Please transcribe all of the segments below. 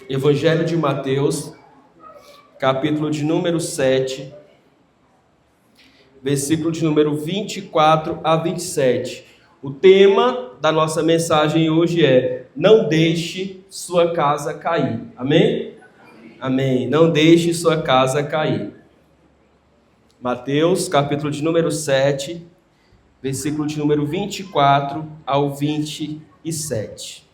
Evangelho de Mateus, capítulo de número 7, versículo de número 24 a 27. O tema da nossa mensagem hoje é: não deixe sua casa cair. Amém? Amém. Não deixe sua casa cair. Mateus, capítulo de número 7, versículo de número 24 ao 27.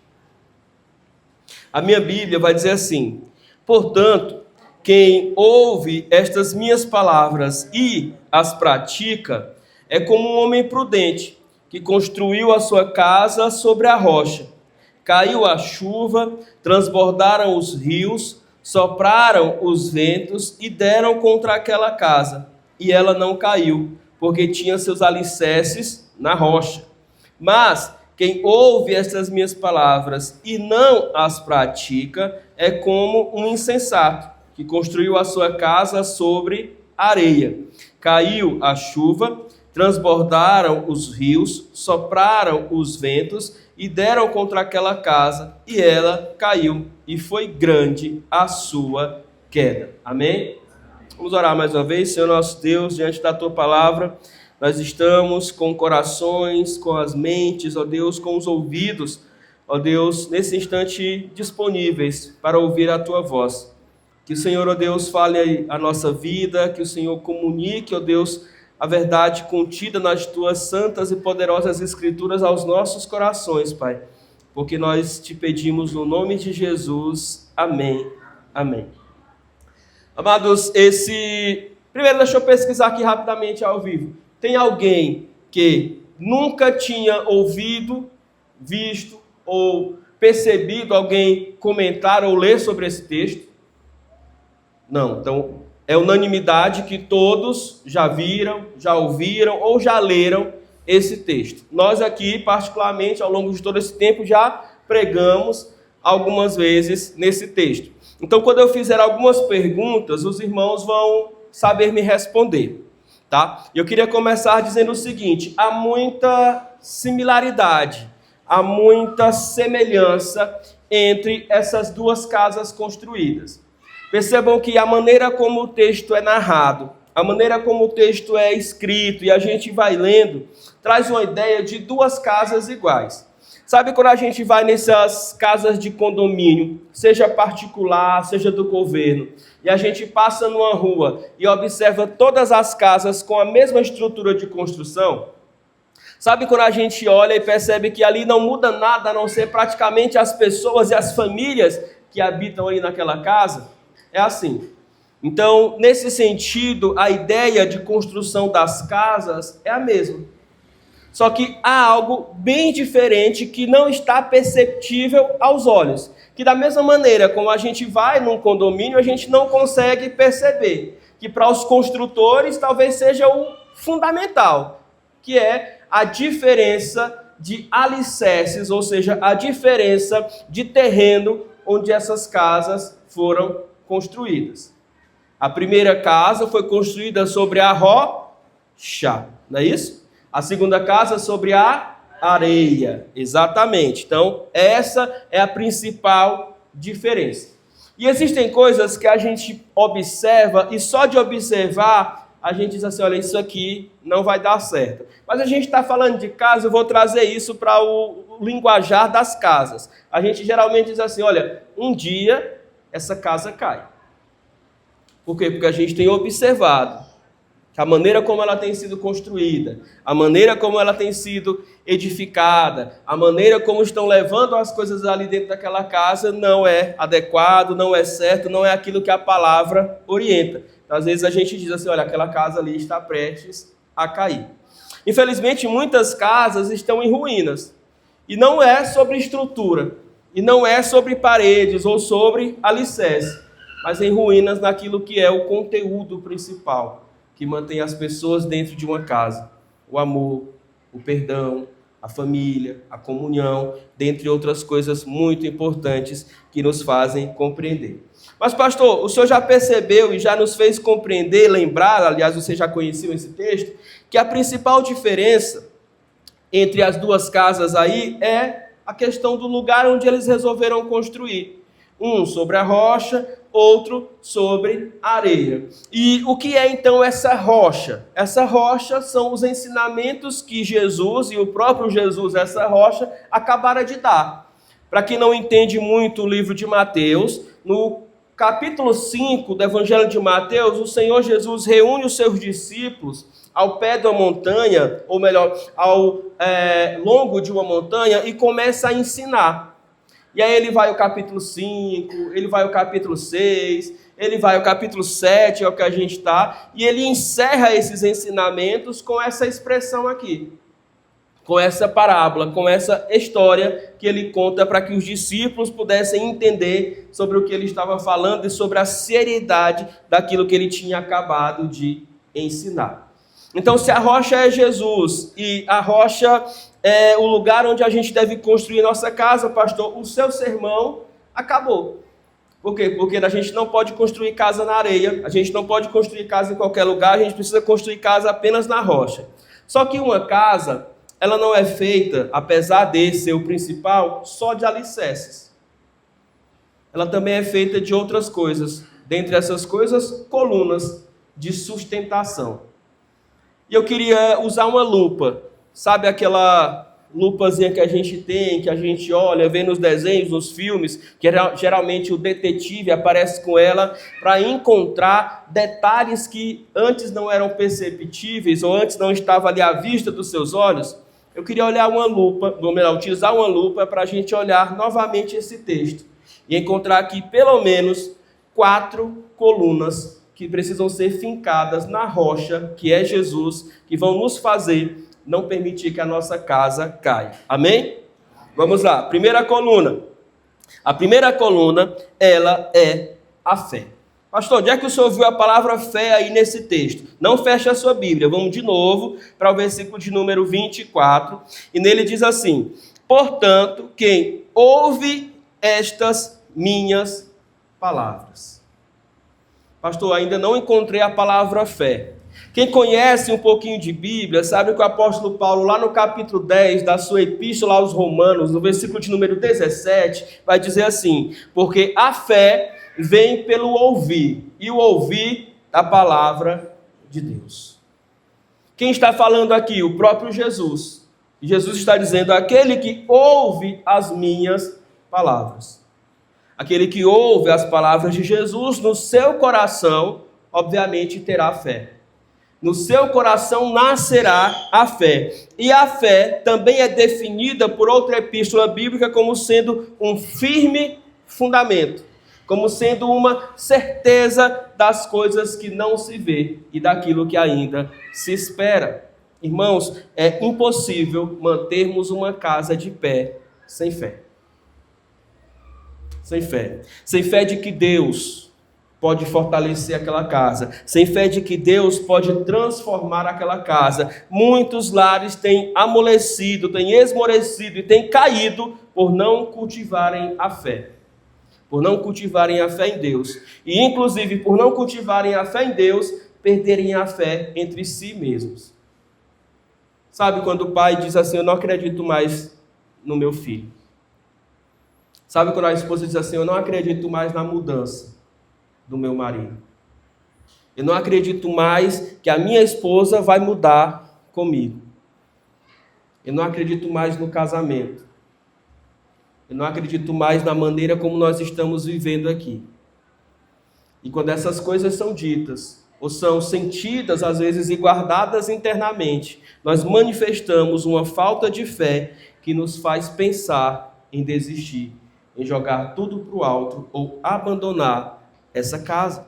A minha Bíblia vai dizer assim: portanto, quem ouve estas minhas palavras e as pratica, é como um homem prudente, que construiu a sua casa sobre a rocha. Caiu a chuva, transbordaram os rios, sopraram os ventos e deram contra aquela casa. E ela não caiu, porque tinha seus alicerces na rocha. Mas quem ouve estas minhas palavras e não as pratica, é como um insensato, que construiu a sua casa sobre areia. Caiu a chuva, transbordaram os rios, sopraram os ventos e deram contra aquela casa, e ela caiu, e foi grande a sua queda. Amém? Vamos orar mais uma vez. Senhor nosso Deus, diante da tua palavra, nós estamos com corações, com as mentes, ó Deus, com os ouvidos, ó Deus, nesse instante disponíveis para ouvir a tua voz. Que o Senhor, ó Deus, fale a nossa vida, que o Senhor comunique, ó Deus, a verdade contida nas tuas santas e poderosas escrituras aos nossos corações, Pai. Porque nós te pedimos no nome de Jesus. Amém. Amém. Amados, primeiro deixa eu pesquisar aqui rapidamente ao vivo. Tem alguém que nunca tinha ouvido, visto ou percebido alguém comentar ou ler sobre esse texto? Não, então é unanimidade que todos já viram, já ouviram ou já leram esse texto. Nós aqui, particularmente, ao longo de todo esse tempo, já pregamos algumas vezes nesse texto. Então, quando eu fizer algumas perguntas, os irmãos vão saber me responder. Tá? Eu queria começar dizendo o seguinte: há muita similaridade, há muita semelhança entre essas duas casas construídas. Percebam que a maneira como o texto é narrado, a maneira como o texto é escrito e a gente vai lendo, traz uma ideia de duas casas iguais. Sabe quando a gente vai nessas casas de condomínio, seja particular, seja do governo, e a gente passa numa rua e observa todas as casas com a mesma estrutura de construção? Sabe quando a gente olha e percebe que ali não muda nada a não ser praticamente as pessoas e as famílias que habitam ali naquela casa? É assim. Então, nesse sentido, a ideia de construção das casas é a mesma. Só que há algo bem diferente que não está perceptível aos olhos. Que da mesma maneira como a gente vai num condomínio, a gente não consegue perceber. Que para os construtores talvez seja o fundamental. Que é a diferença de alicerces, ou seja, a diferença de terreno onde essas casas foram construídas. A primeira casa foi construída sobre a rocha, não é isso? A segunda casa sobre a areia, exatamente. Então, essa é a principal diferença. E existem coisas que a gente observa e só de observar, a gente diz assim: olha, isso aqui não vai dar certo. Mas a gente está falando de casa, eu vou trazer isso para o linguajar das casas. A gente geralmente diz assim: olha, um dia essa casa cai. Por quê? Porque a gente tem observado a maneira como ela tem sido construída, a maneira como ela tem sido edificada, a maneira como estão levando as coisas ali dentro daquela casa não é adequado, não é certo, não é aquilo que a palavra orienta. Então, às vezes a gente diz assim: olha, aquela casa ali está prestes a cair. Infelizmente, muitas casas estão em ruínas. E não é sobre estrutura, e não é sobre paredes ou sobre alicerce, mas em ruínas naquilo que é o conteúdo principal que mantém as pessoas dentro de uma casa: o amor, o perdão, a família, a comunhão, dentre outras coisas muito importantes que nos fazem compreender. Mas, pastor, o senhor já percebeu e já nos fez compreender, lembrar, aliás, você já conheceu esse texto, que a principal diferença entre as duas casas aí é a questão do lugar onde eles resolveram construir. Um sobre a rocha, outro sobre a areia. E o que é então essa rocha? Essa rocha são os ensinamentos que Jesus, e o próprio Jesus, essa rocha, acabaram de dar. Para quem não entende muito o livro de Mateus, no capítulo 5 do Evangelho de Mateus, o Senhor Jesus reúne os seus discípulos ao pé de uma montanha, ou melhor, ao longo de uma montanha, e começa a ensinar. E aí ele vai ao capítulo 5, ele vai ao capítulo 6, ele vai ao capítulo 7, é o que a gente está, e ele encerra esses ensinamentos com essa expressão aqui, com essa parábola, com essa história que ele conta para que os discípulos pudessem entender sobre o que ele estava falando e sobre a seriedade daquilo que ele tinha acabado de ensinar. Então, se a rocha é Jesus e a rocha é o lugar onde a gente deve construir nossa casa, pastor, o seu sermão acabou. Por quê? Porque a gente não pode construir casa na areia, a gente não pode construir casa em qualquer lugar, a gente precisa construir casa apenas na rocha. Só que uma casa, ela não é feita, apesar de ser o principal, só de alicerces. Ela também é feita de outras coisas. Dentre essas coisas, colunas de sustentação. E eu queria usar uma lupa. Sabe aquela lupazinha que a gente tem, que a gente olha, vê nos desenhos, nos filmes, que geralmente o detetive aparece com ela para encontrar detalhes que antes não eram perceptíveis ou antes não estavam ali à vista dos seus olhos? Eu queria olhar uma lupa, ou melhor, utilizar uma lupa para a gente olhar novamente esse texto e encontrar aqui pelo menos 4 colunas que precisam ser fincadas na rocha, que é Jesus, que vão nos fazer não permitir que a nossa casa caia. Amém? Vamos lá. Primeira coluna. A primeira coluna, ela é a fé. Pastor, onde é que o senhor viu a palavra fé aí nesse texto? Não feche a sua Bíblia. Vamos de novo para o versículo de número 24. E nele diz assim: portanto, quem ouve estas minhas palavras. Pastor, ainda não encontrei a palavra fé. Quem conhece um pouquinho de Bíblia, sabe que o apóstolo Paulo, lá no capítulo 10 da sua epístola aos Romanos, no versículo de número 17, vai dizer assim: porque a fé vem pelo ouvir, e o ouvir a palavra de Deus. Quem está falando aqui? O próprio Jesus. E Jesus está dizendo: aquele que ouve as minhas palavras. Aquele que ouve as palavras de Jesus no seu coração, obviamente terá fé. No seu coração nascerá a fé. E a fé também é definida por outra epístola bíblica como sendo um firme fundamento, como sendo uma certeza das coisas que não se vê e daquilo que ainda se espera. Irmãos, é impossível mantermos uma casa de pé sem fé. Sem fé. Sem fé de que Deus pode fortalecer aquela casa. Sem fé de que Deus pode transformar aquela casa. Muitos lares têm amolecido, têm esmorecido e têm caído por não cultivarem a fé. Por não cultivarem a fé em Deus. E inclusive por não cultivarem a fé em Deus, perderem a fé entre si mesmos. Sabe quando o pai diz assim: eu não acredito mais no meu filho. Sabe quando a esposa diz assim: eu não acredito mais na mudança do meu marido. Eu não acredito mais que a minha esposa vai mudar comigo. Eu não acredito mais no casamento. Eu não acredito mais na maneira como nós estamos vivendo aqui. E quando essas coisas são ditas, ou são sentidas às vezes e guardadas internamente, nós manifestamos uma falta de fé que nos faz pensar em desistir, em jogar tudo para o alto ou abandonar essa casa.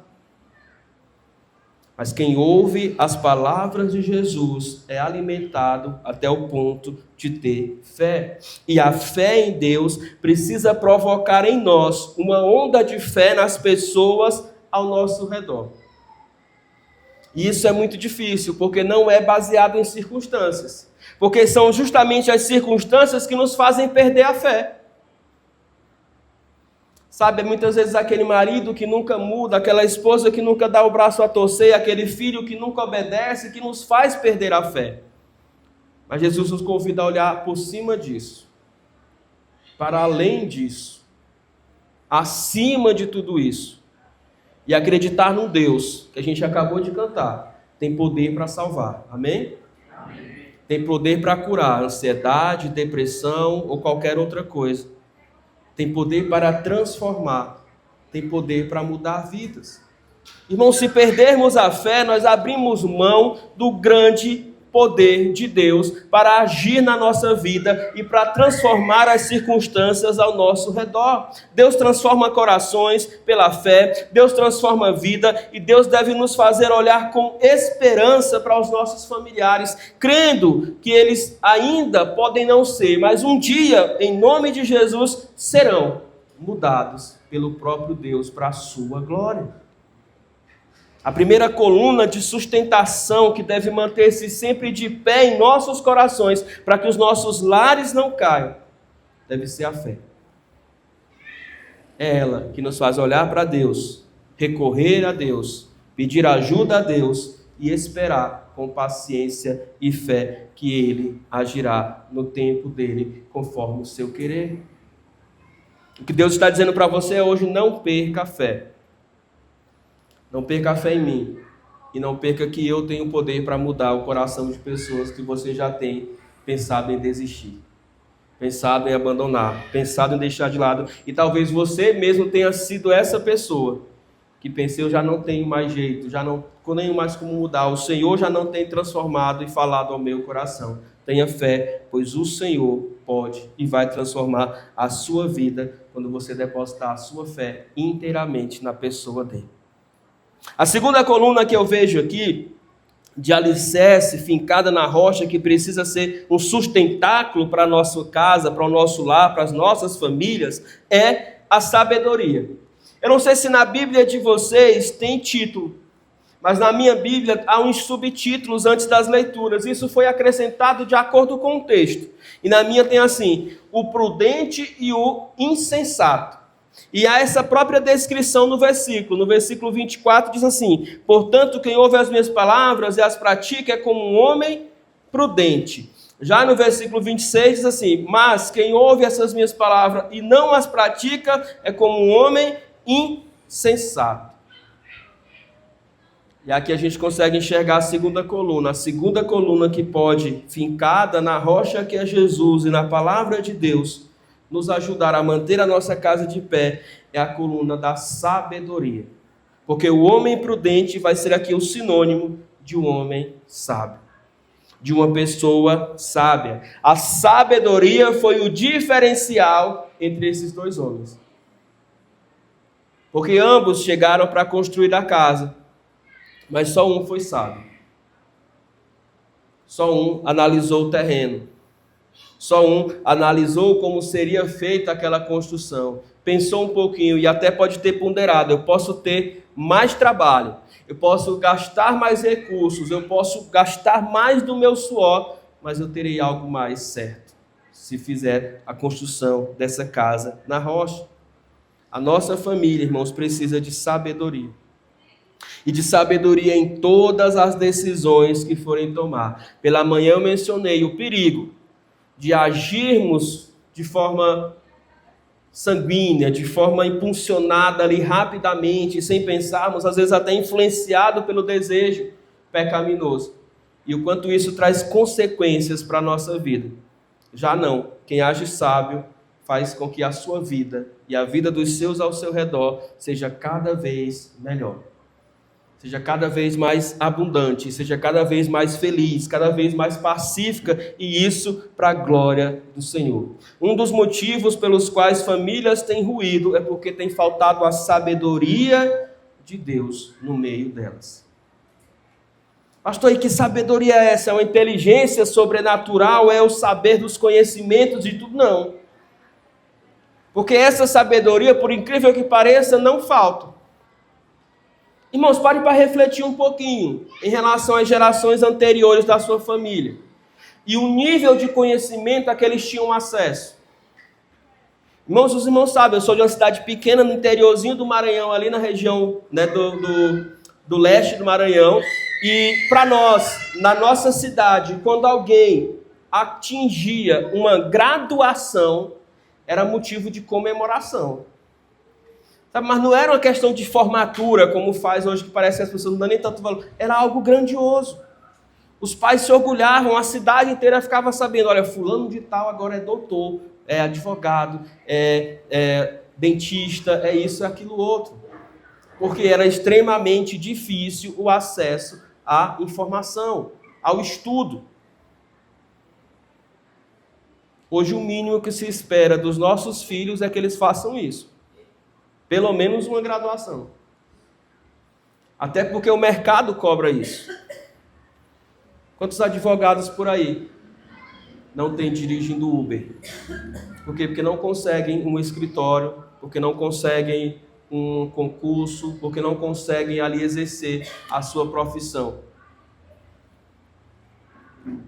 Mas quem ouve as palavras de Jesus é alimentado até o ponto de ter fé. E a fé em Deus precisa provocar em nós uma onda de fé nas pessoas ao nosso redor. E isso é muito difícil, porque não é baseado em circunstâncias. Porque são justamente as circunstâncias que nos fazem perder a fé. Sabe, muitas vezes aquele marido que nunca muda, aquela esposa que nunca dá o braço a torcer, aquele filho que nunca obedece, que nos faz perder a fé. Mas Jesus nos convida a olhar por cima disso, para além disso, acima de tudo isso, e acreditar num Deus que a gente acabou de cantar, tem poder para salvar. Amém? Amém. Tem poder para curar ansiedade, depressão ou qualquer outra coisa. Tem poder para transformar. Tem poder para mudar vidas. Irmão, se perdermos a fé, nós abrimos mão do grande poder de Deus para agir na nossa vida e para transformar as circunstâncias ao nosso redor. Deus transforma corações pela fé, Deus transforma a vida e Deus deve nos fazer olhar com esperança para os nossos familiares, crendo que eles ainda podem não ser, mas um dia, em nome de Jesus, serão mudados pelo próprio Deus para a sua glória. A primeira coluna de sustentação que deve manter-se sempre de pé em nossos corações, para que os nossos lares não caiam, deve ser a fé. É ela que nos faz olhar para Deus, recorrer a Deus, pedir ajuda a Deus e esperar com paciência e fé que Ele agirá no tempo dele, conforme o seu querer. O que Deus está dizendo para você hoje: não perca a fé. Não perca a fé em mim. E não perca que eu tenho poder para mudar o coração de pessoas que você já tem pensado em desistir, pensado em abandonar, pensado em deixar de lado. E talvez você mesmo tenha sido essa pessoa que pensou: eu já não tenho mais jeito, já não tenho mais como mudar. O Senhor já não tem transformado e falado ao meu coração. Tenha fé, pois o Senhor pode e vai transformar a sua vida quando você depositar a sua fé inteiramente na pessoa dele. A segunda coluna que eu vejo aqui, de alicerce fincada na rocha, que precisa ser um sustentáculo para a nossa casa, para o nosso lar, para as nossas famílias, é a sabedoria. Eu não sei se na Bíblia de vocês tem título, mas na minha Bíblia há uns subtítulos antes das leituras. Isso foi acrescentado de acordo com o texto. E na minha tem assim: o prudente e o insensato. E há essa própria descrição no versículo. No versículo 24 diz assim: portanto, quem ouve as minhas palavras e as pratica é como um homem prudente. Já no versículo 26 diz assim: mas quem ouve essas minhas palavras e não as pratica é como um homem insensato. E aqui a gente consegue enxergar a segunda coluna. A segunda coluna que pode, fincada na rocha que é Jesus e na palavra de Deus, nos ajudar a manter a nossa casa de pé, é a coluna da sabedoria. Porque o homem prudente vai ser aqui o sinônimo de um homem sábio, de uma pessoa sábia. A sabedoria foi o diferencial entre esses dois homens. Porque ambos chegaram para construir a casa, mas só um foi sábio. Só um analisou o terreno. Só um analisou como seria feita aquela construção. Pensou um pouquinho e até pode ter ponderado: eu posso ter mais trabalho, eu posso gastar mais recursos, eu posso gastar mais do meu suor, mas eu terei algo mais certo se fizer a construção dessa casa na rocha. A nossa família, irmãos, precisa de sabedoria. E de sabedoria em todas as decisões que forem tomar. Pela manhã eu mencionei o perigo de agirmos de forma sanguínea, de forma impulsionada ali rapidamente, sem pensarmos, às vezes até influenciado pelo desejo pecaminoso. E o quanto isso traz consequências para a nossa vida. Já não, quem age sábio faz com que a sua vida e a vida dos seus ao seu redor seja cada vez melhor. Seja cada vez mais abundante, seja cada vez mais feliz, cada vez mais pacífica, e isso para a glória do Senhor. Um dos motivos pelos quais famílias têm ruído é porque tem faltado a sabedoria de Deus no meio delas. Pastor, e que sabedoria é essa? É uma inteligência sobrenatural? É o saber dos conhecimentos de tudo? Não. Porque essa sabedoria, por incrível que pareça, não falta. Irmãos, pare para refletir um pouquinho em relação às gerações anteriores da sua família. E o nível de conhecimento a que eles tinham acesso. Irmãos, os irmãos sabem, eu sou de uma cidade pequena no interiorzinho do Maranhão, ali na região, né, do leste do Maranhão. E para nós, na nossa cidade, quando alguém atingia uma graduação, era motivo de comemoração. Sabe? Mas não era uma questão de formatura, como faz hoje, que parece que as pessoas não dão nem tanto valor. Era algo grandioso. Os pais se orgulhavam, a cidade inteira ficava sabendo, olha, fulano de tal agora é doutor, é advogado, é dentista, é isso, é aquilo outro. Porque era extremamente difícil o acesso à informação, ao estudo. Hoje o mínimo que se espera dos nossos filhos é que eles façam isso. Pelo menos uma graduação. Até porque o mercado cobra isso. Quantos advogados por aí não tem dirigindo Uber? Por quê? Porque não conseguem um escritório, porque não conseguem um concurso, porque não conseguem ali exercer a sua profissão.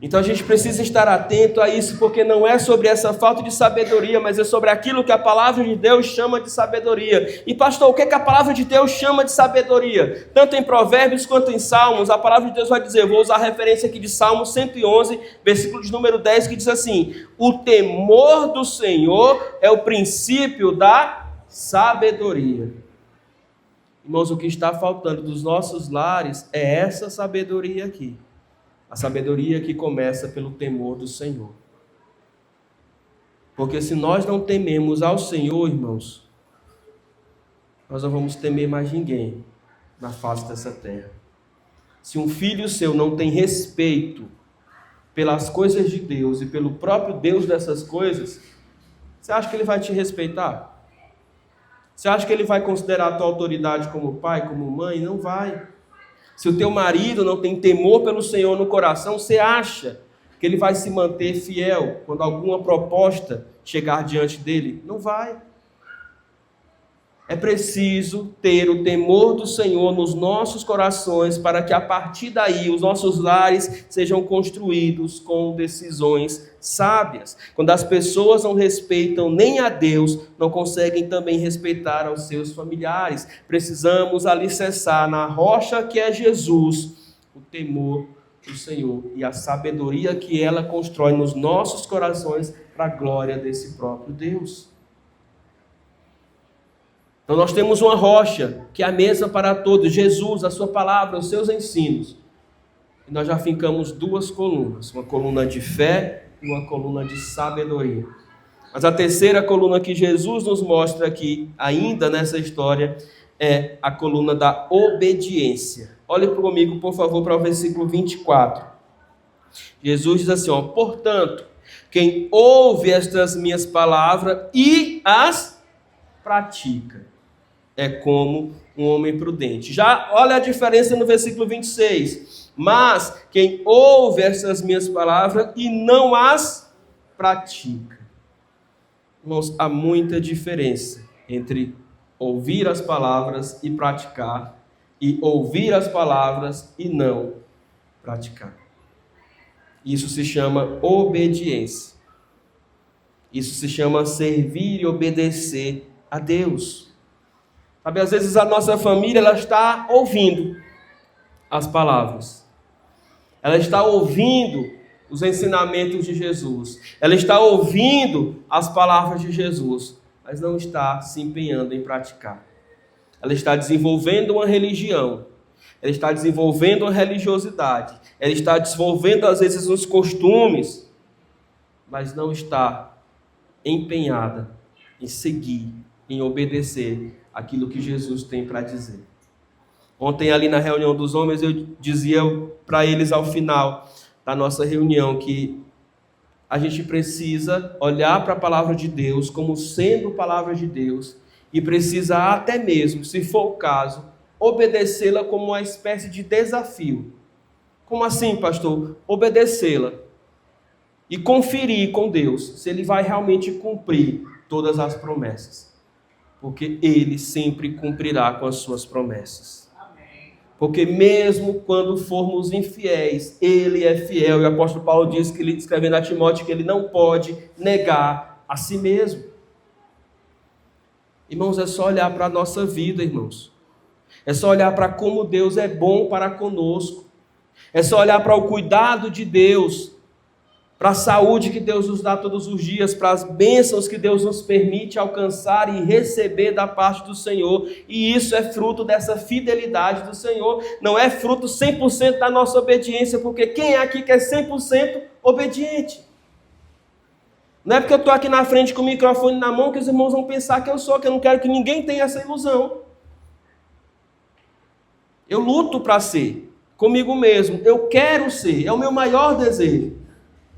Então a gente precisa estar atento a isso, porque não é sobre essa falta de sabedoria, mas é sobre aquilo que a palavra de Deus chama de sabedoria. E pastor, o que a palavra de Deus chama de sabedoria? Tanto em Provérbios quanto em Salmos, a palavra de Deus vai dizer, eu vou usar a referência aqui de Salmos 111, versículo de número 10, que diz assim: o temor do Senhor é o princípio da sabedoria. Irmãos, o que está faltando dos nossos lares é essa sabedoria aqui. A sabedoria que começa pelo temor do Senhor. Porque se nós não tememos ao Senhor, irmãos, nós não vamos temer mais ninguém na face dessa terra. Se um filho seu não tem respeito pelas coisas de Deus e pelo próprio Deus dessas coisas, você acha que ele vai te respeitar? Você acha que ele vai considerar a tua autoridade como pai, como mãe? Não vai. Se o teu marido não tem temor pelo Senhor no coração, você acha que ele vai se manter fiel quando alguma proposta chegar diante dele? Não vai. É preciso ter o temor do Senhor nos nossos corações para que a partir daí os nossos lares sejam construídos com decisões sábias. Quando as pessoas não respeitam nem a Deus, não conseguem também respeitar aos seus familiares. Precisamos alicerçar na rocha que é Jesus o temor do Senhor e a sabedoria que ela constrói nos nossos corações para a glória desse próprio Deus. Então nós temos uma rocha, que é a mesma para todos, Jesus, a sua palavra, os seus ensinos. E nós já fincamos duas colunas, uma coluna de fé e uma coluna de sabedoria. Mas a terceira coluna que Jesus nos mostra aqui, ainda nessa história, é a coluna da obediência. Olhe comigo, por favor, para o versículo 24. Jesus diz assim, portanto, quem ouve estas minhas palavras e as pratica, é como um homem prudente. Já olha a diferença no versículo 26. Mas quem ouve essas minhas palavras e não as pratica. Irmãos, há muita diferença entre ouvir as palavras e praticar, e ouvir as palavras e não praticar. Isso se chama obediência. Isso se chama servir e obedecer a Deus. Sabe, às vezes a nossa família ela está ouvindo as palavras. Ela está ouvindo os ensinamentos de Jesus. Ela está ouvindo as palavras de Jesus, mas não está se empenhando em praticar. Ela está desenvolvendo uma religião. Ela está desenvolvendo uma religiosidade. Ela está desenvolvendo às vezes uns costumes, mas não está empenhada em seguir, em obedecer aquilo que Jesus tem para dizer. Ontem ali na reunião dos homens eu dizia para eles ao final da nossa reunião que a gente precisa olhar para a palavra de Deus como sendo palavra de Deus e precisa até mesmo, se for o caso, obedecê-la como uma espécie de desafio. Como assim, pastor? Obedecê-la e conferir com Deus se Ele vai realmente cumprir todas as promessas. Porque Ele sempre cumprirá com as suas promessas. Amém. Porque mesmo quando formos infiéis, Ele é fiel. E o apóstolo Paulo diz, que ele escrevendo a Timóteo, que ele não pode negar a si mesmo. Irmãos, é só olhar para a nossa vida, irmãos. É só olhar para como Deus é bom para conosco. É só olhar para o cuidado de Deus. para a saúde que Deus nos dá todos os dias, para as bênçãos que Deus nos permite alcançar e receber da parte do Senhor. E isso é fruto dessa fidelidade do Senhor. Não é fruto 100% da nossa obediência, porque quem é aqui que é 100% obediente? Não é porque eu estou aqui na frente com o microfone na mão que os irmãos vão pensar que eu sou, que eu não quero que ninguém tenha essa ilusão. Eu luto para ser, comigo mesmo. Eu quero ser, é o meu maior desejo.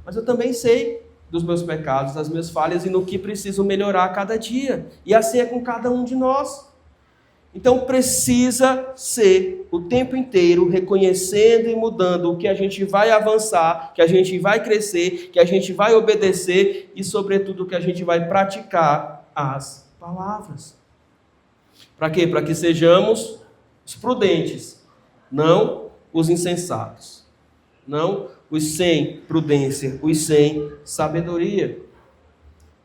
Mas eu também sei dos meus pecados, das minhas falhas e no que preciso melhorar a cada dia. E assim é com cada um de nós. Então precisa ser o tempo inteiro reconhecendo e mudando o que a gente vai avançar, que a gente vai crescer, que a gente vai obedecer e, sobretudo, que a gente vai praticar as palavras. Para quê? Para que sejamos os prudentes, não os insensatos. Não os sem prudência, os sem sabedoria.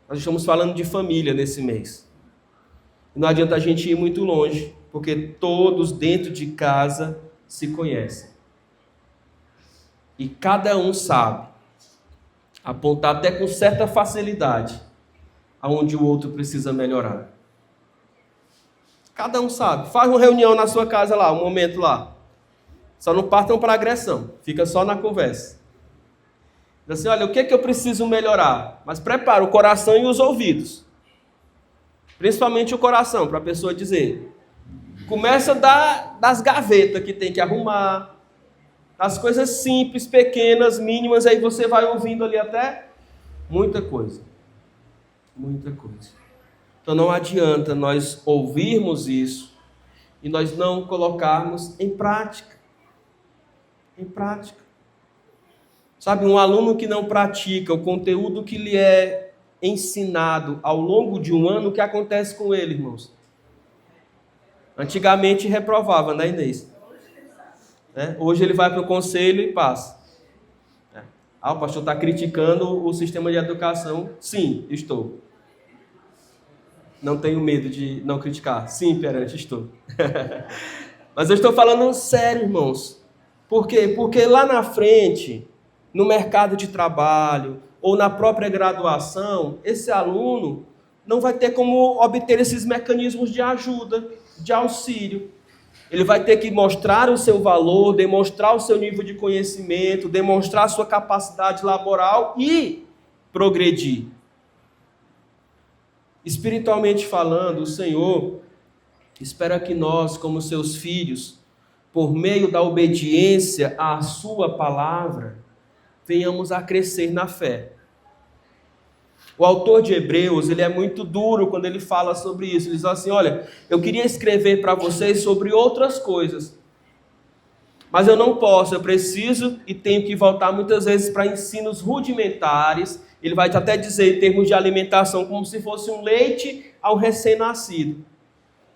Nós estamos falando de família nesse mês. Não adianta a gente ir muito longe, porque todos dentro de casa se conhecem. E cada um sabe apontar até com certa facilidade aonde o outro precisa melhorar. Cada um sabe. Faz uma reunião na sua casa lá, um momento lá. Só não partam para agressão, fica só na conversa. Diz assim, olha, o que é que eu preciso melhorar? Mas prepara o coração e os ouvidos. Principalmente o coração, para a pessoa dizer. Começa das gavetas que tem que arrumar, das coisas simples, pequenas, mínimas, aí você vai ouvindo ali até muita coisa. Muita coisa. Então não adianta nós ouvirmos isso e nós não colocarmos em prática. Em prática. Sabe, um aluno que não pratica o conteúdo que lhe é ensinado ao longo de um ano, o que acontece com ele, irmãos? Antigamente reprovava, né, Inês? Hoje ele vai para o conselho e passa. O pastor está criticando o sistema de educação. Sim, estou. Não tenho medo de não criticar. Sim, perante, estou. Mas eu estou falando sério, irmãos. Por quê? Porque lá na frente, no mercado de trabalho ou na própria graduação, esse aluno não vai ter como obter esses mecanismos de ajuda, de auxílio. Ele vai ter que mostrar o seu valor, demonstrar o seu nível de conhecimento, demonstrar a sua capacidade laboral e progredir. Espiritualmente falando, o Senhor espera que nós, como seus filhos, por meio da obediência à sua palavra, venhamos a crescer na fé. O autor de Hebreus, ele é muito duro quando ele fala sobre isso. Ele diz assim, olha, eu queria escrever para vocês sobre outras coisas, mas eu não posso, eu preciso e tenho que voltar muitas vezes para ensinos rudimentares. Ele vai até dizer em termos de alimentação, como se fosse um leite ao recém-nascido.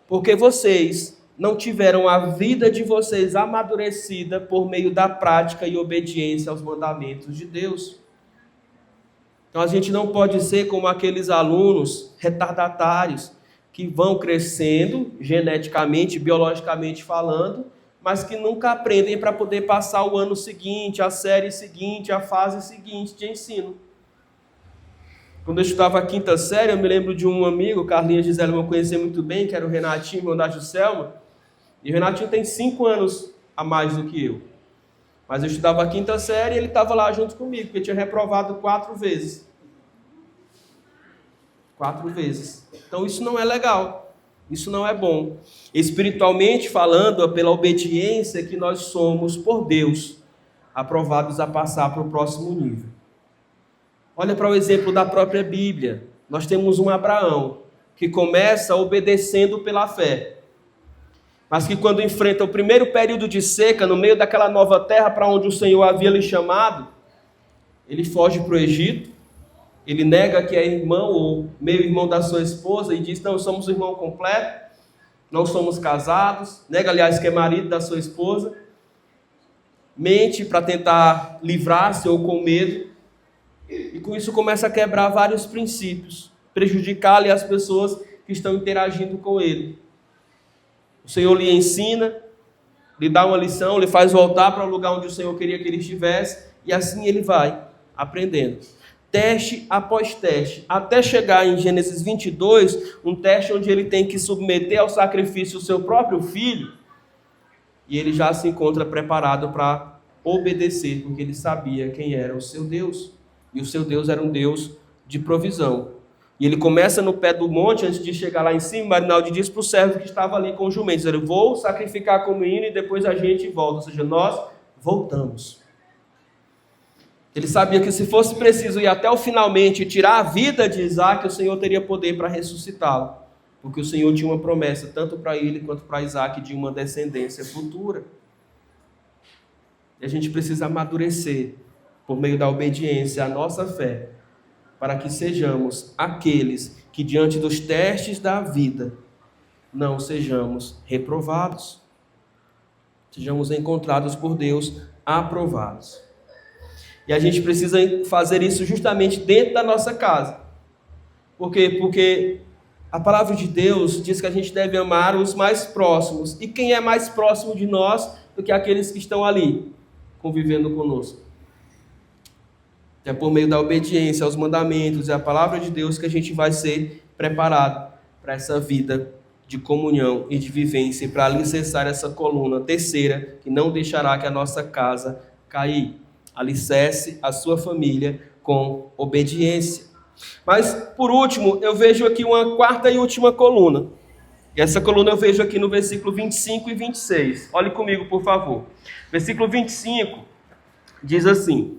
Porque vocês não tiveram a vida de vocês amadurecida por meio da prática e obediência aos mandamentos de Deus. Então a gente não pode ser como aqueles alunos retardatários que vão crescendo geneticamente, biologicamente falando, mas que nunca aprendem para poder passar o ano seguinte, a série seguinte, a fase seguinte de ensino. Quando eu estudava a quinta série, eu me lembro de um amigo, Carlinhos Gisele, eu conheci muito bem, que era o Renatinho, irmão da Juscelma. E o Renatinho tem 5 anos a mais do que eu. Mas eu estudava a quinta série e ele estava lá junto comigo, porque eu tinha reprovado 4 vezes. 4 vezes. Então isso não é legal. Isso não é bom. Espiritualmente falando, pela obediência que nós somos por Deus, aprovados a passar para o próximo nível. Olha para o exemplo da própria Bíblia. Nós temos um Abraão que começa obedecendo pela fé, mas que quando enfrenta o primeiro período de seca, no meio daquela nova terra para onde o Senhor havia lhe chamado, ele foge para o Egito, ele nega que é irmão ou meio-irmão da sua esposa e diz, não, somos irmão completo, não somos casados, nega, aliás, que é marido da sua esposa, mente para tentar livrar-se ou com medo, e com isso começa a quebrar vários princípios, prejudicar-lhe as pessoas que estão interagindo com ele. O Senhor lhe ensina, lhe dá uma lição, lhe faz voltar para o lugar onde o Senhor queria que ele estivesse, e assim ele vai, aprendendo. Teste após teste, até chegar em Gênesis 22, um teste onde ele tem que submeter ao sacrifício o seu próprio filho, e ele já se encontra preparado para obedecer, porque ele sabia quem era o seu Deus, e o seu Deus era um Deus de provisão. E ele começa no pé do monte, antes de chegar lá em cima, Marinaldi diz para o servo que estava ali com o jumento, eu vou sacrificar como hino e depois a gente volta, ou seja, nós voltamos. Ele sabia que se fosse preciso ir até o finalmente e tirar a vida de Isaac, o Senhor teria poder para ressuscitá-lo. Porque o Senhor tinha uma promessa, tanto para ele quanto para Isaac, de uma descendência futura. E a gente precisa amadurecer, por meio da obediência, a nossa fé, para que sejamos aqueles que, diante dos testes da vida, não sejamos reprovados. Sejamos encontrados por Deus aprovados. E a gente precisa fazer isso justamente dentro da nossa casa. Por quê? Porque a palavra de Deus diz que a gente deve amar os mais próximos. E quem é mais próximo de nós do que aqueles que estão ali, convivendo conosco? É por meio da obediência aos mandamentos e à palavra de Deus que a gente vai ser preparado para essa vida de comunhão e de vivência, e para alicerçar essa coluna terceira, que não deixará que a nossa casa cair. Alicerce a sua família com obediência. Mas, por último, eu vejo aqui uma quarta e última coluna. E essa coluna eu vejo aqui no versículo 25 e 26. Olhe comigo, por favor. Versículo 25 diz assim: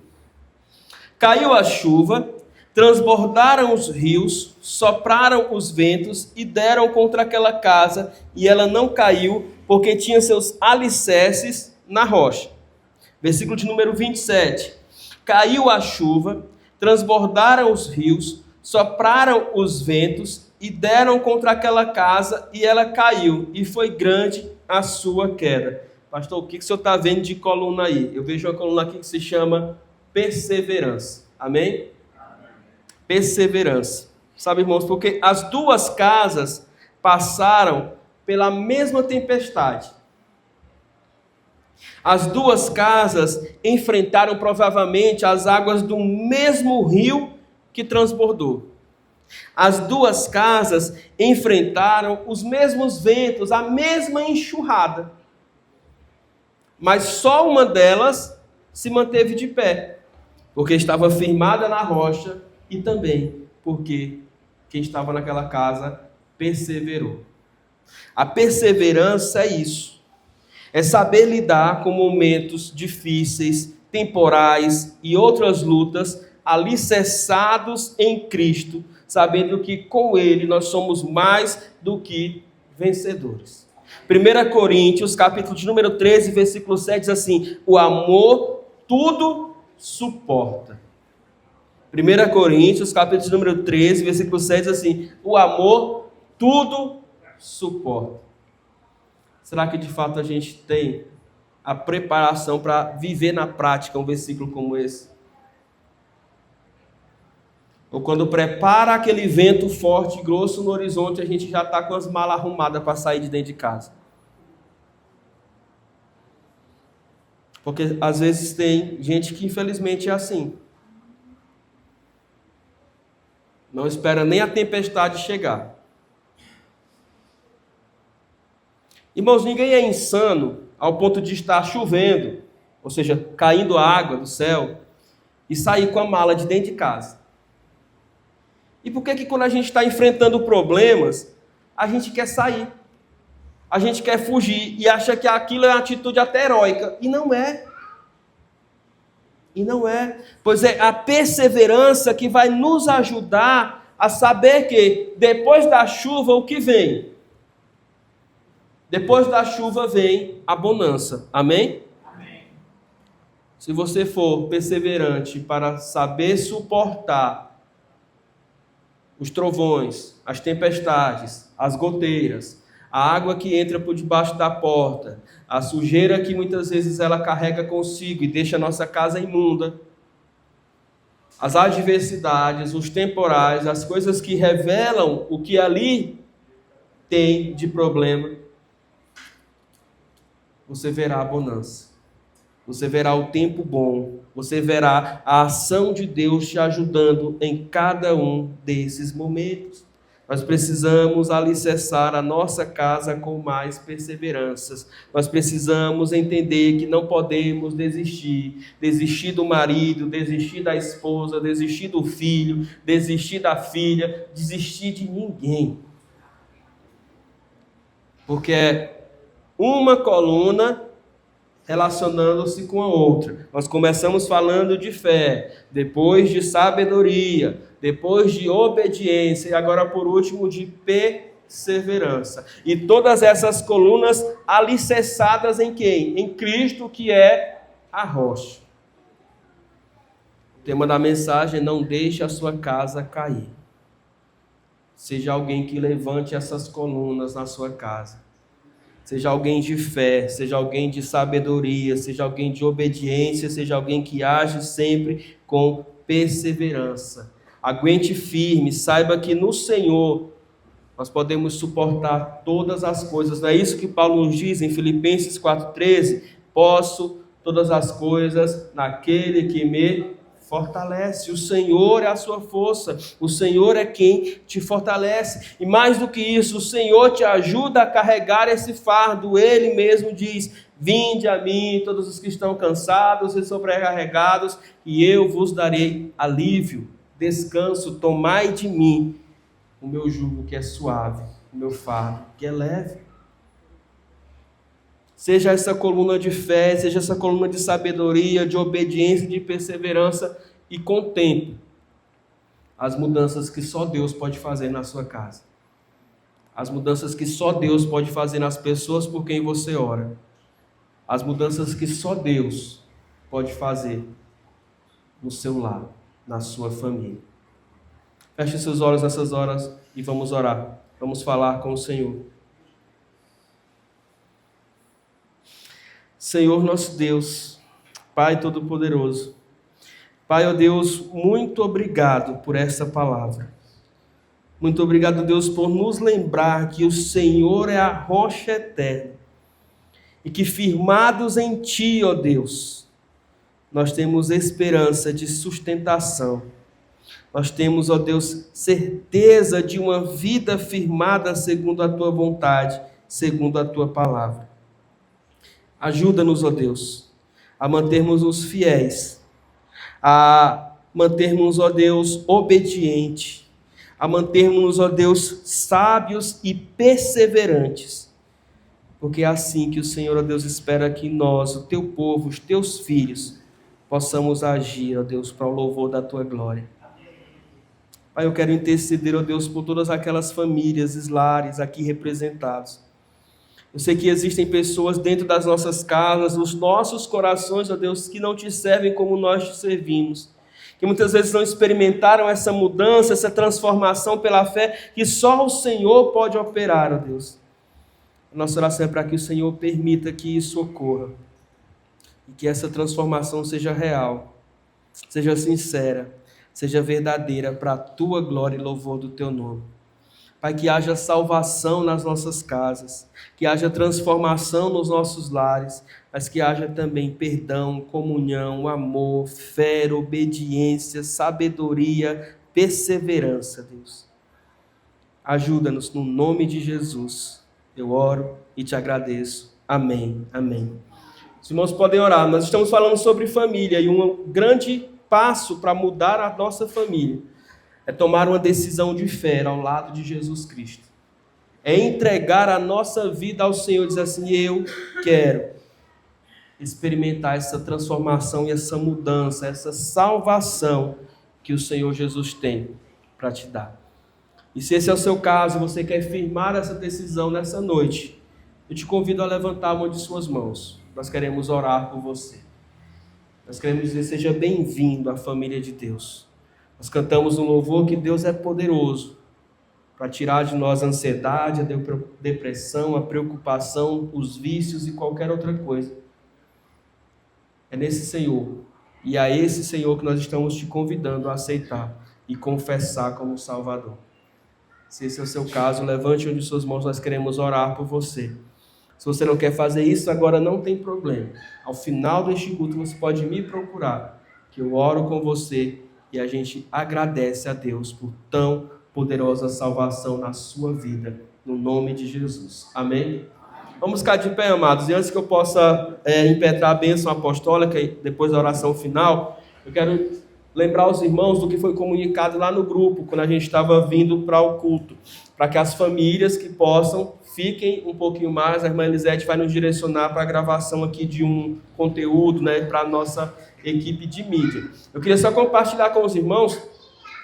caiu a chuva, transbordaram os rios, sopraram os ventos e deram contra aquela casa, e ela não caiu, porque tinha seus alicerces na rocha. Versículo de número 27. Caiu a chuva, transbordaram os rios, sopraram os ventos e deram contra aquela casa, e ela caiu, e foi grande a sua queda. Pastor, o que o senhor está vendo de coluna aí? Eu vejo uma coluna aqui que se chama perseverança. Amém? Amém. Perseverança. Sabe, irmãos, porque as duas casas passaram pela mesma tempestade. As duas casas enfrentaram provavelmente as águas do mesmo rio que transbordou. As duas casas enfrentaram os mesmos ventos, a mesma enxurrada. Mas só uma delas se manteve de pé, porque estava firmada na rocha, e também porque quem estava naquela casa perseverou. A perseverança é isso. É saber lidar com momentos difíceis, temporais e outras lutas, alicerçados em Cristo, sabendo que com Ele nós somos mais do que vencedores. 1 Coríntios, capítulo de número 13, versículo 7, diz assim: o amor tudo suporta. 1 Coríntios, capítulo de número 13, versículo 7, diz assim: o amor tudo suporta. Será que de fato a gente tem a preparação para viver na prática um versículo como esse? Ou quando prepara aquele vento forte e grosso no horizonte, a gente já está com as malas arrumadas para sair de dentro de casa? Porque às vezes tem gente que infelizmente é assim. Não espera nem a tempestade chegar. Irmãos, ninguém é insano ao ponto de estar chovendo, ou seja, caindo água do céu, e sair com a mala de dentro de casa. E por que quando a gente está enfrentando problemas, a gente quer sair? A gente quer fugir e acha que aquilo é uma atitude até heróica. E não é. E não é. Pois é a perseverança que vai nos ajudar a saber que depois da chuva o que vem? Depois da chuva vem a bonança. Amém? Amém. Se você for perseverante para saber suportar os trovões, as tempestades, as goteiras, a água que entra por debaixo da porta, a sujeira que muitas vezes ela carrega consigo e deixa a nossa casa imunda, as adversidades, os temporais, as coisas que revelam o que ali tem de problema, você verá a bonança. você verá o tempo bom, você verá a ação de Deus te ajudando em cada um desses momentos. Nós precisamos alicerçar a nossa casa com mais perseveranças. Nós precisamos entender que não podemos desistir do marido, desistir da esposa, desistir do filho, desistir da filha, desistir de ninguém. Porque é uma coluna relacionando-se com a outra. Nós começamos falando de fé, depois de sabedoria, depois de obediência e agora por último de perseverança. E todas essas colunas alicerçadas em quem? Em Cristo, que é a rocha. O tema da mensagem: não deixe a sua casa cair. Seja alguém que levante essas colunas na sua casa. Seja alguém de fé, seja alguém de sabedoria, seja alguém de obediência, seja alguém que age sempre com perseverança. Aguente firme, saiba que no Senhor nós podemos suportar todas as coisas. Não é isso que Paulo nos diz em Filipenses 4,13? Posso todas as coisas naquele que me fortalece. O Senhor é a sua força, o Senhor é quem te fortalece. E mais do que isso, o Senhor te ajuda a carregar esse fardo. Ele mesmo diz: vinde a mim, todos os que estão cansados e sobrecarregados, e eu vos darei alívio, descanso. Tomai de mim o meu jugo que é suave, o meu fardo que é leve. Seja essa coluna de fé, seja essa coluna de sabedoria, de obediência, de perseverança, e contemple as mudanças que só Deus pode fazer na sua casa. As mudanças que só Deus pode fazer nas pessoas por quem você ora. As mudanças que só Deus pode fazer no seu lar, na sua família. Feche seus olhos nessas horas e vamos orar. Vamos falar com o Senhor. Senhor nosso Deus, Pai Todo-Poderoso, Pai, ó Deus, muito obrigado por essa palavra. Muito obrigado, Deus, por nos lembrar que o Senhor é a rocha eterna e que firmados em Ti, ó Deus, nós temos esperança de sustentação. Nós temos, ó Deus, certeza de uma vida firmada segundo a Tua vontade, segundo a Tua palavra. Ajuda-nos, ó Deus, a mantermos-nos fiéis, a mantermos, ó Deus, obedientes, a mantermos, ó Deus, sábios e perseverantes, porque é assim que o Senhor, ó Deus, espera que nós, o Teu povo, os Teus filhos, possamos agir, ó Deus, para o louvor da Tua glória. Pai, eu quero interceder, ó Deus, por todas aquelas famílias, lares aqui representados. Eu sei que existem pessoas dentro das nossas casas, nos nossos corações, ó Deus, que não Te servem como nós Te servimos. Que muitas vezes não experimentaram essa mudança, essa transformação pela fé, que só o Senhor pode operar, ó Deus. A nossa oração é para que o Senhor permita que isso ocorra. E que essa transformação seja real, seja sincera, seja verdadeira para a Tua glória e louvor do Teu nome. Pai, que haja salvação nas nossas casas, que haja transformação nos nossos lares, mas que haja também perdão, comunhão, amor, fé, obediência, sabedoria, perseverança, Deus. Ajuda-nos no nome de Jesus. Eu oro e Te agradeço. Amém. Amém. Os irmãos podem orar. Nós estamos falando sobre família e um grande passo para mudar a nossa família é tomar uma decisão de fé ao lado de Jesus Cristo. É entregar a nossa vida ao Senhor e dizer assim: eu quero experimentar essa transformação e essa mudança, essa salvação que o Senhor Jesus tem para te dar. E se esse é o seu caso, você quer firmar essa decisão nessa noite, eu te convido a levantar uma de suas mãos. Nós queremos orar por você. Nós queremos dizer: seja bem-vindo à família de Deus. Nós cantamos um louvor que Deus é poderoso para tirar de nós a ansiedade, a depressão, a preocupação, os vícios e qualquer outra coisa. É nesse Senhor e a esse Senhor que nós estamos te convidando a aceitar e confessar como Salvador. Se esse é o seu caso, levante uma de suas mãos, nós queremos orar por você. Se você não quer fazer isso, agora não tem problema. Ao final deste culto, você pode me procurar, que eu oro com você e a gente agradece a Deus por tão poderosa salvação na sua vida, no nome de Jesus. Amém? Vamos ficar de pé, amados. E antes que eu possa impetrar a bênção apostólica, e depois da oração final, eu quero lembrar os irmãos do que foi comunicado lá no grupo, quando a gente estava vindo para o culto, para que as famílias que possam, fiquem um pouquinho mais. A irmã Elisete vai nos direcionar para a gravação aqui de um conteúdo, né, para a nossa equipe de mídia. Eu queria só compartilhar com os irmãos,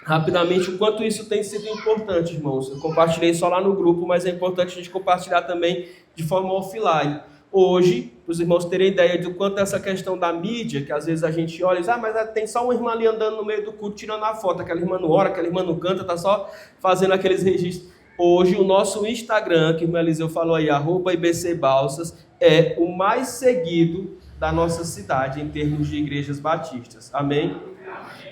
rapidamente, o quanto isso tem sido importante, irmãos. Eu compartilhei só lá no grupo, mas é importante a gente compartilhar também de forma offline. Hoje, para os irmãos terem ideia do quanto essa questão da mídia, que às vezes a gente olha e diz, mas tem só uma irmã ali andando no meio do culto, tirando a foto, aquela irmã não ora, aquela irmã não canta, está só fazendo aqueles registros. Hoje, o nosso Instagram, que o irmão Eliseu falou aí, @IBCBalsas, é o mais seguido da nossa cidade em termos de igrejas batistas. Amém?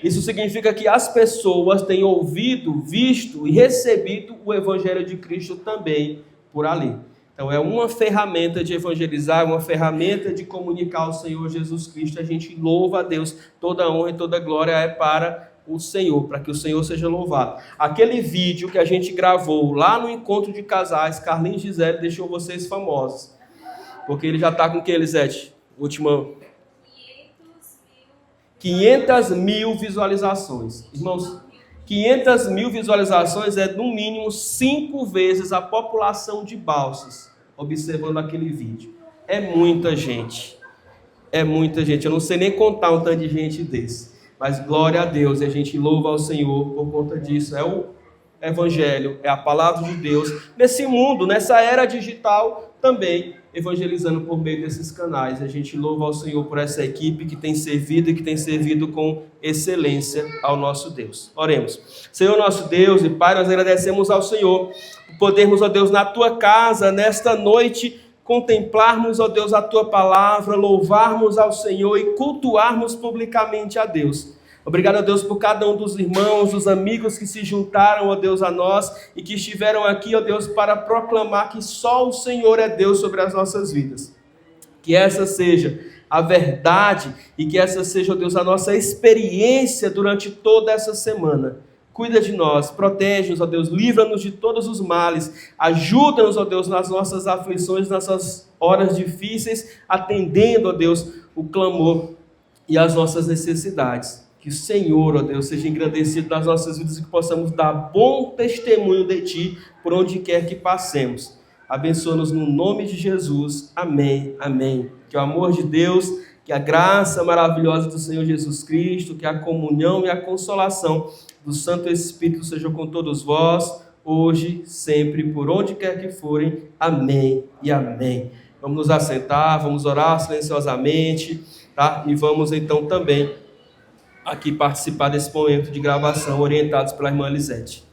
Isso significa que as pessoas têm ouvido, visto e recebido o Evangelho de Cristo também por ali. Então é uma ferramenta de evangelizar, uma ferramenta de comunicar o Senhor Jesus Cristo. A gente louva a Deus, toda honra e toda glória é para o Senhor, para que o Senhor seja louvado. Aquele vídeo que a gente gravou lá no encontro de casais, Carlinhos e Gisele, deixou vocês famosos. Porque ele já está com o que, Elisete? Última... 500 mil visualizações. Irmãos, 500 mil visualizações é no mínimo 5 vezes a população de Balsas, observando aquele vídeo. É muita gente. É muita gente. Eu não sei nem contar um tanto de gente desse. Mas glória a Deus, e a gente louva ao Senhor por conta disso. É o Evangelho, é a palavra de Deus. Nesse mundo, nessa era digital, também evangelizando por meio desses canais. A gente louva ao Senhor por essa equipe que tem servido e que tem servido com excelência ao nosso Deus. Oremos. Senhor nosso Deus e Pai, nós agradecemos ao Senhor por podermos, ó Deus, na Tua casa, nesta noite, contemplarmos, ó Deus, a Tua palavra, louvarmos ao Senhor e cultuarmos publicamente a Deus. Obrigado, ó Deus, por cada um dos irmãos, dos amigos que se juntaram, ó Deus, a nós e que estiveram aqui, ó Deus, para proclamar que só o Senhor é Deus sobre as nossas vidas. Que essa seja a verdade e que essa seja, ó Deus, a nossa experiência durante toda essa semana. Cuida de nós, protege-nos, ó Deus, livra-nos de todos os males, ajuda-nos, ó Deus, nas nossas aflições, nessas horas difíceis, atendendo, ó Deus, o clamor e as nossas necessidades. Que o Senhor, ó Deus, seja engrandecido nas nossas vidas e que possamos dar bom testemunho de Ti por onde quer que passemos. Abençoa-nos no nome de Jesus. Amém, amém. Que o amor de Deus, que a graça maravilhosa do Senhor Jesus Cristo, que a comunhão e a consolação do Santo Espírito sejam com todos vós, hoje, sempre, por onde quer que forem. Amém e amém. Vamos nos assentar, vamos orar silenciosamente, tá? E vamos então também aqui participar desse momento de gravação orientados pela irmã Elisete.